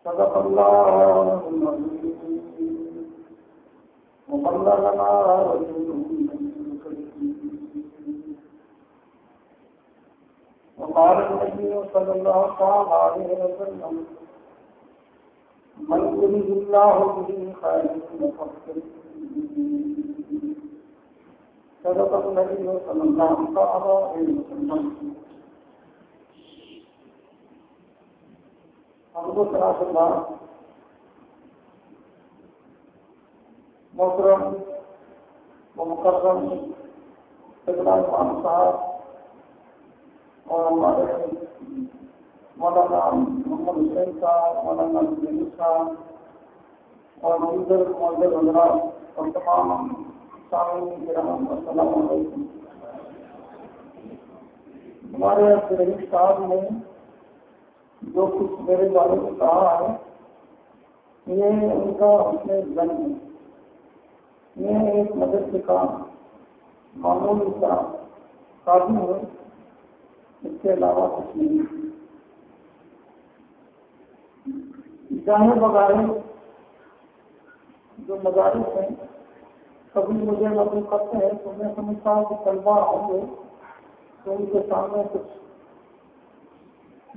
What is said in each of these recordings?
صدق الله العظيم وبلغنا رسوله الكريم وقال النبي صلى الله عليه وسلم من يريد الله به خيرا يفقهه صدق النبي صلى الله عليه وسلم. اللہ محترم و مکرم امام صاحب اور ہمارے مولانا محمد حسین صاحب، مولانا نبی صاحب اور دیگر معزز حضرات اور تمام سامعین کرام، السلام علیکم. ہمارے عبدالرحیم صاحب نے جو کچھ میرے بارے میں کہا ہے یہ ان کا حسن زن ہے، یہ ایک مدرسے کا معمولی کا قابل ہے، اس کے علاوہ کچھ نہیں. جامع مدارس جو مدارس ہیں کبھی مجھے معلوم کرتے ہیں تو میں سمجھتا ہوں کہ طلبا ہوں گے تو ان کے سامنے کچھ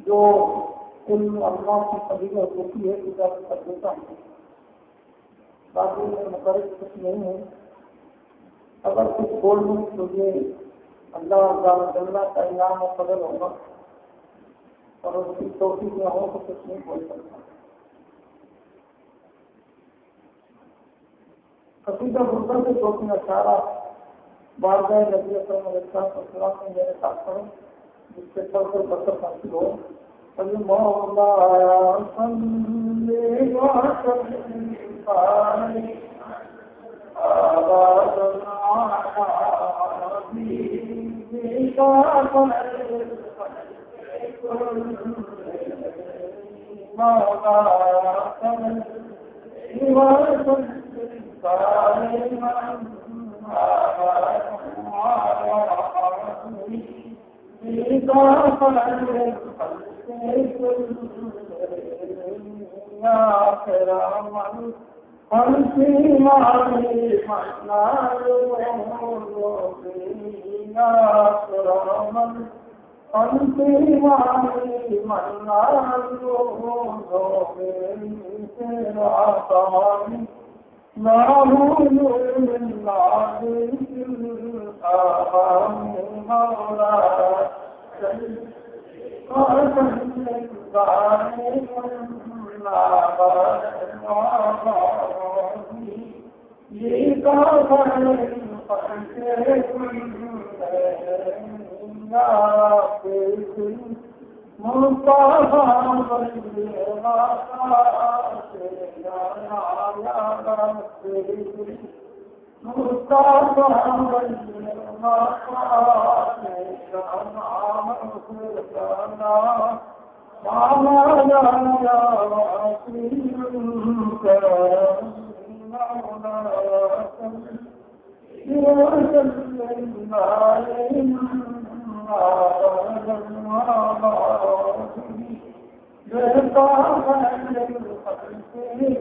جو علم اللہ کی فضیلت ہوتی ہے کتاب کر دیتا ہوں، باقی میں مقرر کچھ نہیں ہے. اگر کچھ بول لوں تو یہ اللہ اللہ کا انعام و فضل ہوگا، اور اس کی توفیق نہ ہو تو کچھ نہیں بول سکتا. قصیدہ غربت سے دو تین اشعار بارگاہ نبی اکرم علیہ السلام نے میرے ساتھ پڑھو جس کے طور پر برکت حاصل ہو. مولا صلی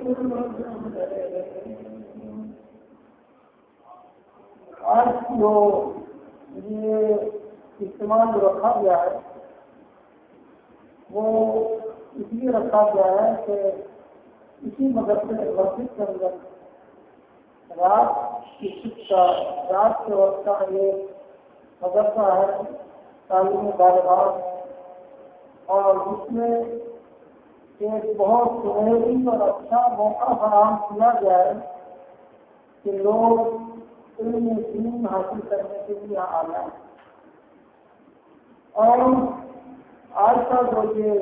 وسلم آج جو یہ اجتماع جو رکھا گیا ہے وہ اس لیے رکھا گیا ہے کہ اسی مدرسے مسجد کے اندر رات کی شکشا، رات کے وقت کا یہ مدرسہ ہے تعلیم بالغات، اور اس میں ایک بہت سنہری اور اچھا موقع فراہم کیا گیا ہے کہ لوگ علم دین حاصل کرنے کے لیے آ جائیں. اور آج کا جو یہ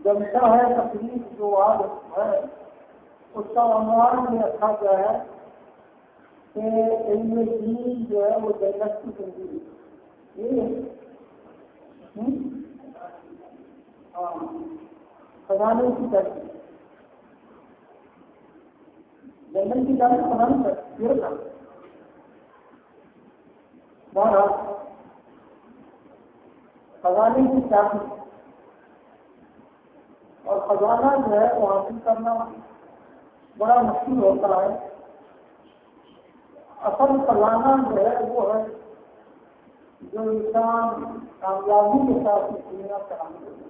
جلسہ ہے، تقریب جو آج ہے، اس کا عنوان یہ رکھا گیا ہے کہ علم دین جو ہے وہ جنت کی زندگی. ہاں، خزانے کی طرف جنگل کی جانب خزانے پر بہرحال خزانے کی چابی، اور خزانہ جو ہے وہ حاصل کرنا بڑا مشکل ہوتا ہے. اصل خزانہ جو ہے وہ ہے جو انسان کامیابی کے ساتھ دنیا سے حاصل کرے.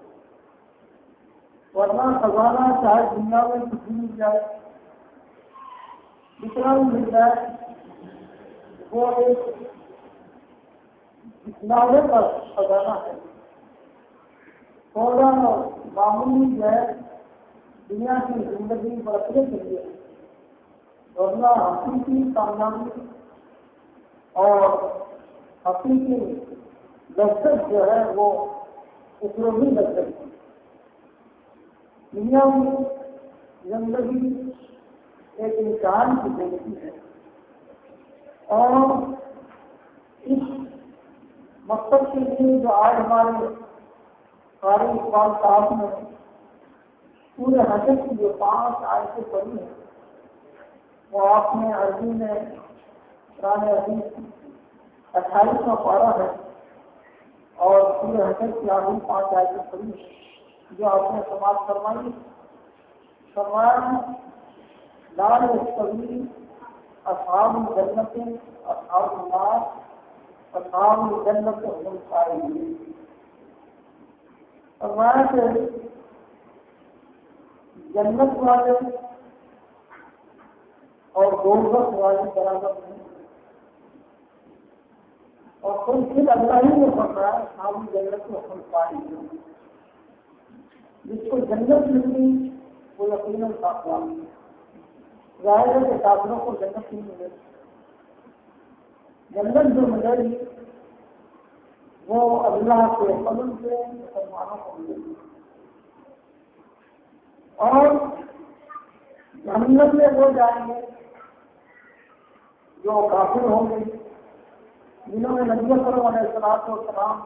ورنہ خزانہ چاہے دنیا میں کچھ بھی مل جائے، جتنا بھی مل جائے، وہ ایک دکھلاوے کا خزانہ ہے. تھوڑا معمولی جو ہے دنیا کی زندگی برتنے کے لیے، ورنہ حقیقی کامیابی اور حقیقی لذت جو ہے وہ اپلوبی لذت ہے. دنیا میں زندگی ایک انسان کی زندگی ہے، اور اس مقصد کے لیے جو آج ہمارے قاری اقبال صاحب نے پورے حشر کی جو 5 آیتیں پڑھی ہیں، وہ آپ نے عربی میں قرآن عزیز 28واں پارہ ہے، اور پورے حشر کی آخری 5 آیتیں پڑھی ہیں جو آپ نے سماعت فرمائی. فرمایا لا یستوی اصحاب الجنت اصحاب النار اصحاب الجنت هم الفائزون. فرمایا کہ جنت والے اور دوزخ والے برابر نہیں، اور پھر اللہ ہی نے فرمایا اصحاب الجنت هم الفائزون. جس کو جنت ملی وہ یقیناً کامیاب ہے. ظاہر ہے کہ کافروں کو جنت نہیں ملے. جنت جو ملے گی وہ اللہ کے فضل سے مسلمانوں کو ملے گی، اور جنت میں وہ جائیں گے جو کافر ہوں گے، جنہوں نے نبی اکرم علیہ السلام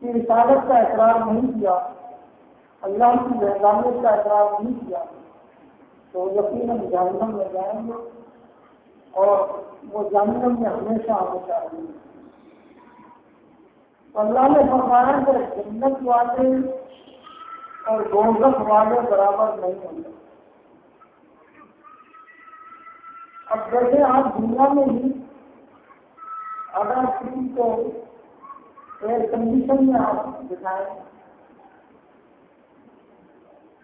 کی رسالت کا اقرار نہیں کیا، اللہ کی وحدانیت کا اقرار نہیں کیا، تو یقیناً جہنم میں جائیں گے، اور وہ جہنم میں ہمیشہ ہمیشہ رہیں گے. اللہ نے فرمایا کہ جنت والے اور دوزخ والے برابر نہیں ہوں گے. اب جیسے آپ دنیا میں ہی اگر کسی کو ایئر کنڈیشن میں آپ دکھائیں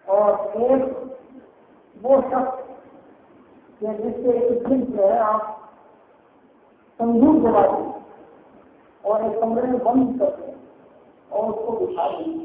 اور ایک وہ شخص کہ جس سے ایک دن جو ہے آپ تندور جلا دیں اور ایک کمرے میں بند کر دیں اور اس کو دکھا دیں،